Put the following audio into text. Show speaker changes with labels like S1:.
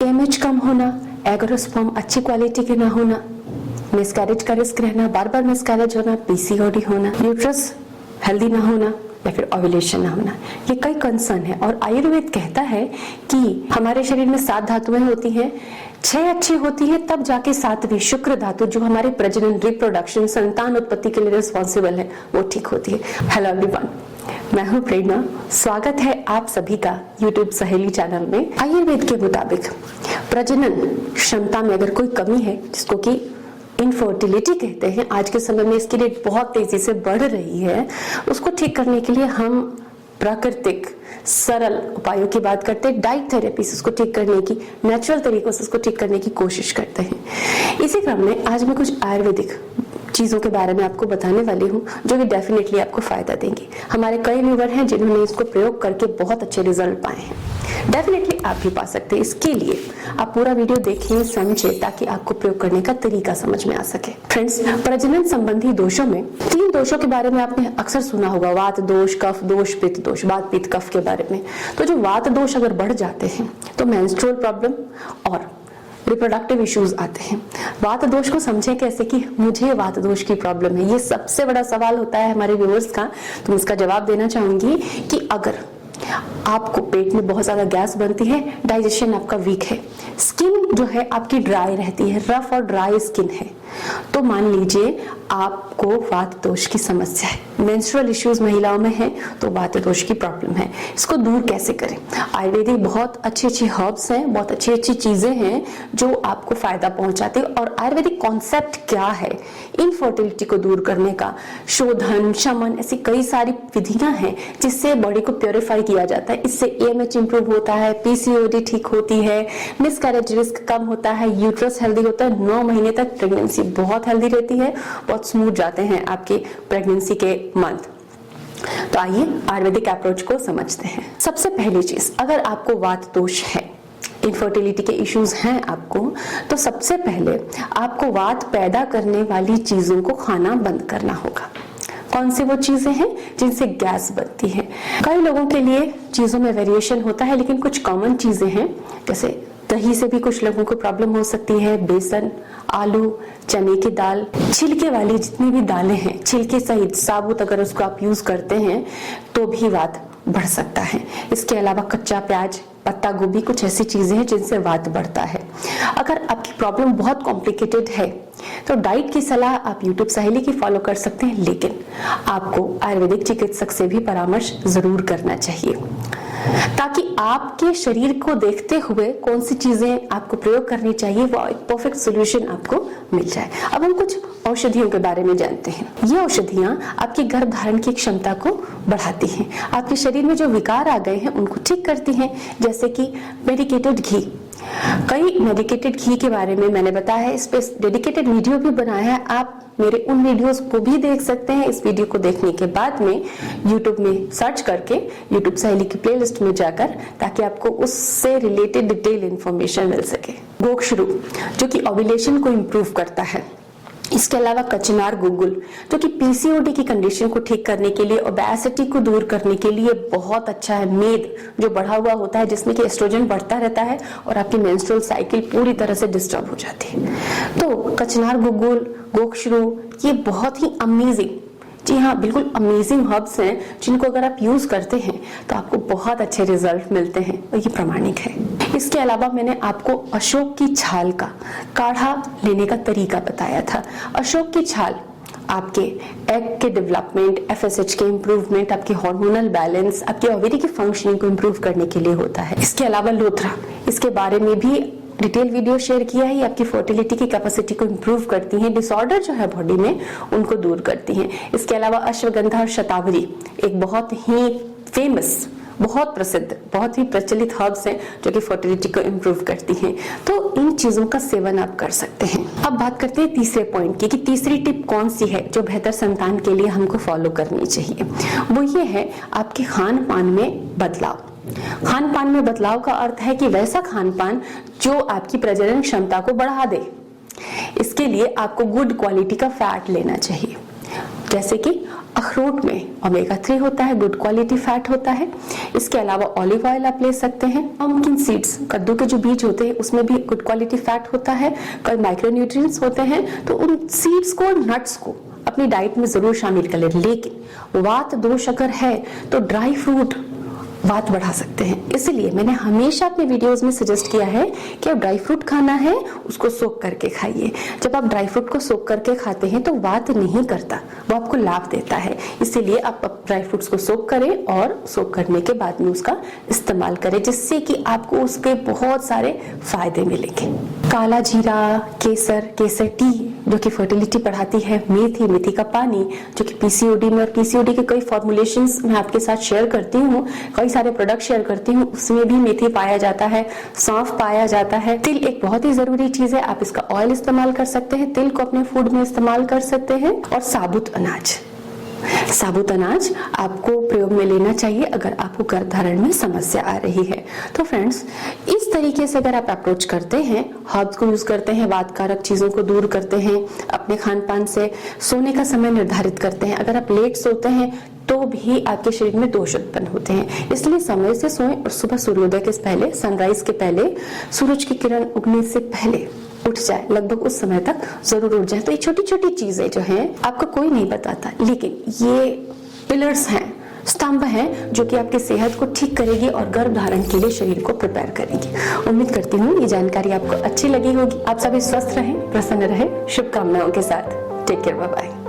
S1: MH कम होना, एगोस्पर्म अच्छी quality के ना होना, मिसकैरेज का रिस्क रहना, बार बार मिसकैरेज होना, पीसीओडी होना, यूट्रस हेल्दी ना होना या फिर ओव्यूलेशन ना होना, ये कई कंसर्न है। और आयुर्वेद कहता है कि हमारे शरीर में 7 धातुएं होती हैं, 6 अच्छी होती है तब जाके 7वीं शुक्र धातु जो हमारे प्रजनन, रिप्रोडक्शन, संतान उत्पत्ति के लिए रिस्पॉन्सिबल है वो ठीक होती है। हेलो एवरीवन, मैं हूं प्रेरणा। स्वागत है आप सभी का YouTube सहेली चैनल में। आयुर्वेद के मुताबिक प्रजनन क्षमता में अगर कोई कमी है, जिसको कि इनफर्टिलिटी कहते हैं, आज के समय में इसकी रेट बहुत तेजी से बढ़ रही है, उसको ठीक करने के लिए हम प्राकृतिक सरल उपायों की बात करते हैं, डाइट थेरेपी से उसको ठीक करने की, नेचुरल तरीकों से उसको ठीक करने की कोशिश करते हैं। इसी क्रम में आज मैं कुछ आयुर्वेदिक चीजों के बारे में आपको बताने वाली हूँ जो कि डेफिनेटली आपको फायदा देंगी। हमारे कई व्यूअर हैं जिन्होंने इसको प्रयोग करके बहुत अच्छे रिजल्ट पाए हैं, डेफिनेटली आप भी पा सकते हैं। इसके लिए आप पूरा वीडियो देखिए, समझे, ताकि आपको प्रयोग करने का तरीका समझ में आ सके। फ्रेंड्स, प्रजनन संबंधी दोषों में 3 दोषों के बारे में आपने अक्सर सुना होगा, वात दोष, कफ दोष, पित्त दोष। वात, पित्त, कफ के बारे में तो जो वात दोष अगर बढ़ जाते हैं तो मेंस्ट्रुअल प्रॉब्लम और रिप्रोडक्टिव इश्यूज आते हैं। वात दोष को समझें कैसे कि मुझे वात दोष की प्रॉब्लम है, ये सबसे बड़ा सवाल होता है हमारे व्यूअर्स का। तो मैं इसका जवाब देना चाहूंगी कि अगर आपको पेट में बहुत ज्यादा गैस बनती है, डाइजेशन आपका वीक है, स्किन जो है आपकी ड्राई रहती है, रफ और ड्राई स्किन है, तो मान लीजिए आपको वात दोष की समस्या है। मेंस्ट्रुअल इश्यूज महिलाओं में है तो वात दोष की प्रॉब्लम है। इसको दूर कैसे करें? आयुर्वेदिक बहुत अच्छी हर्ब्स हैं, बहुत अच्छी चीजें हैं जो आपको फायदा पहुंचाती है। और आयुर्वेदिक कॉन्सेप्ट क्या है इनफर्टिलिटी को दूर करने का, शोधन, शमन, ऐसी कई सारी विधियां हैं जिससे बॉडी को प्योरीफाई किया जाता है। इससे एएमएच इंप्रूव होता है, पीसीओडी ठीक होती है, मिसकैरेज रिस्क कम होता है, यूट्रस हेल्दी होता है, 9 महीने तक प्रेगनेंसी बहुत हेल्दी रहती है, बहुत स्मूथ जाते हैं आपके प्रेगनेंसी के मंथ। तो आइए आयुर्वेदिक अप्रोच को समझते हैं। सबसे पहली चीज, अगर आपको वात दोष है, इनफर्टिलिटी के इश्यूज हैं आपको, तो सबसे पहले आपको वात पैदा करने वाली चीजों को खाना बंद करना होगा। कौन सी वो चीजें हैं जिनसे गैस बनती है? कई लोगों के लिए चीजों में वेरिएशन होता है, लेकिन कुछ कॉमन चीजें हैं, जैसे दही से भी कुछ लोगों को प्रॉब्लम हो सकती है, बेसन, आलू, चने की दाल, छिलके वाली जितनी भी दालें हैं, छिलके सहित साबुत अगर उसको आप यूज करते हैं तो भी वात बढ़ सकता है। इसके अलावा कच्चा प्याज, पत्ता गोभी, कुछ ऐसी चीजें हैं जिनसे वात बढ़ता है। अगर आपकी प्रॉब्लम बहुत कॉम्प्लिकेटेड है तो डाइट की सलाह आप YouTube सहेली की फॉलो कर सकते हैं, लेकिन आपको आयुर्वेदिक चिकित्सक से भी परामर्श जरूर करना चाहिए ताकि आपके शरीर को देखते हुए कौन सी चीजें आपको प्रयोग करनी चाहिए, वो एक परफेक्ट सोल्यूशन आपको मिल जाए। अब हम कुछ औषधियों के बारे में जानते हैं। ये औषधियां आपकी गर्भ धारण की क्षमता को बढ़ाती हैं, आपके शरीर में जो विकार आ गए हैं उनको ठीक करती हैं, जैसे कि मेडिकेटेड घी। कई मेडिकेटेड घी के बारे में मैंने बताया है, इस पे डेडिकेटेड वीडियो भी बनाया है, आप मेरे उन वीडियोस को भी देख सकते हैं। इस वीडियो को देखने के बाद में YouTube में सर्च करके YouTube सहेली की प्लेलिस्ट में जाकर, ताकि आपको उससे रिलेटेड डिटेल इंफॉर्मेशन मिल सके। गोक्षरू जो कि ओव्यूलेशन को इम्प्रूव करता है। इसके अलावा कचनार गुगुल जो कि पीसीओडी की कंडीशन को ठीक करने के लिए, ओबेसिटी को दूर करने के लिए बहुत अच्छा है। मेद जो बढ़ा हुआ होता है, जिसमें कि एस्ट्रोजन बढ़ता रहता है और आपकी मेंस्ट्रुअल साइकिल पूरी तरह से डिस्टर्ब हो जाती है। तो कचनार गुगुल, गोक्षरू, ये बहुत ही अमेजिंग, जी हाँ बिल्कुल अमेजिंग हर्ब्स हैं जिनको अगर आप यूज करते हैं तो आपको बहुत अच्छे रिजल्ट मिलते हैं, और ये प्रामाणिक है। इसके अलावा मैंने आपको अशोक की छाल का काढ़ा लेने का तरीका बताया था। अशोक की छाल आपके एग के डेवलपमेंट, एफएसएच के इम्प्रूवमेंट, आपके हार्मोनल बैलेंस, आपके ओवेरी की फंक्शनिंग को इम्प्रूव करने के लिए होता है। इसके अलावा लोथरा, इसके बारे में भी डिटेल वीडियो शेयर किया है। आपकी फर्टिलिटी की कैपेसिटी को इम्प्रूव करती हैं, डिसऑर्डर जो है बॉडी में उनको दूर करती हैं। इसके अलावा अश्वगंधा और शतावरी एक बहुत ही फेमस, बहुत प्रसिद्ध, बहुत ही प्रचलित हर्ब्स हैं जो कि फर्टिलिटी को इम्प्रूव करती हैं। तो इन चीजों का सेवन आप कर सकते हैं। अब बात करते हैं तीसरे पॉइंट की कि तीसरी टिप कौन सी है जो बेहतर संतान के लिए हमको फॉलो करनी चाहिए। वो ये है आपके खान पान में बदलाव। खान पान में बदलाव का अर्थ है कि वैसा खान पान जो आपकी प्रजनन क्षमता को बढ़ा दे। इसके लिए आपको गुड क्वालिटी का फैट लेना चाहिए। जैसे कि अखरोट में ओमेगा 3 होता है, गुड क्वालिटी फैट होता है। इसके अलावा ऑलिव ऑयल आप ले सकते हैं। पम्पकिन सीड्स, कद्दू के जो बीज होते हैं उसमें भी गुड क्वालिटी फैट होता है, कई माइक्रोन्यूट्रिएंट्स होते हैं। तो उन सीड्स को और नट्स को अपनी डाइट में जरूर शामिल कर लें। लेकिन वात दोष अगर है तो ड्राई फ्रूट वात बढ़ा सकते हैं, इसलिए मैंने हमेशा अपने वीडियोस में सजेस्ट किया है कि आप ड्राई फ्रूट खाना है उसको सोक करके खाइए। जब आप ड्राई फ्रूट को सोक करके खाते हैं तो वात नहीं करता, वो आपको लाभ देता है। इसीलिए आप ड्राई फ्रूट्स को सोक करें और सोक करने के बाद में उसका इस्तेमाल करें, जिससे कि आपको उसके बहुत सारे फायदे मिलेंगे। काला जीरा, केसर, केसर टी जो कि फर्टिलिटी बढ़ाती है, मेथी, मेथी का पानी जो कि पीसीओडी में, और पीसीओडी के कई फॉर्मुलेशंस मैं आपके साथ शेयर करती हूँ, कई सारे प्रोडक्ट शेयर करती हूँ, उसमें भी मेथी पाया जाता है, सौंफ पाया जाता है। तिल एक बहुत ही जरूरी चीज है, आप इसका ऑयल इस्तेमाल कर सकते हैं, तिल को अपने फूड में इस्तेमाल कर सकते हैं। और साबुत अनाज, साबुत अनाज आपको प्रयोग में लेना चाहिए अगर आपको गर्भधारण में समस्या आ रही है। तो फ्रेंड्स, इस तरीके से अगर आप अप्रोच करते हैं, हर्ब्स को यूज करते हैं, वातकारक चीजों को दूर करते हैं, अपने खान पान से सोने का समय निर्धारित करते हैं। अगर आप लेट सोते हैं तो भी आपके शरीर में दोष उत्पन्न होते हैं, इसलिए समय से सोएं और सुबह सूर्योदय के पहले, सनराइज के पहले, सूरज की किरण उगने से पहले उठ जाए, लगभग उस समय तक जरूर उठ जाए। तो ये छोटी छोटी चीजें जो हैं आपको कोई नहीं बताता, लेकिन ये पिलर्स हैं, स्तंभ हैं जो कि आपकी सेहत को ठीक करेगी और गर्भधारण के लिए शरीर को प्रिपेयर करेगी। उम्मीद करती हूँ ये जानकारी आपको अच्छी लगी होगी। आप सभी स्वस्थ रहें, प्रसन्न रहें, शुभकामनाओं के साथ। Take care, bye bye.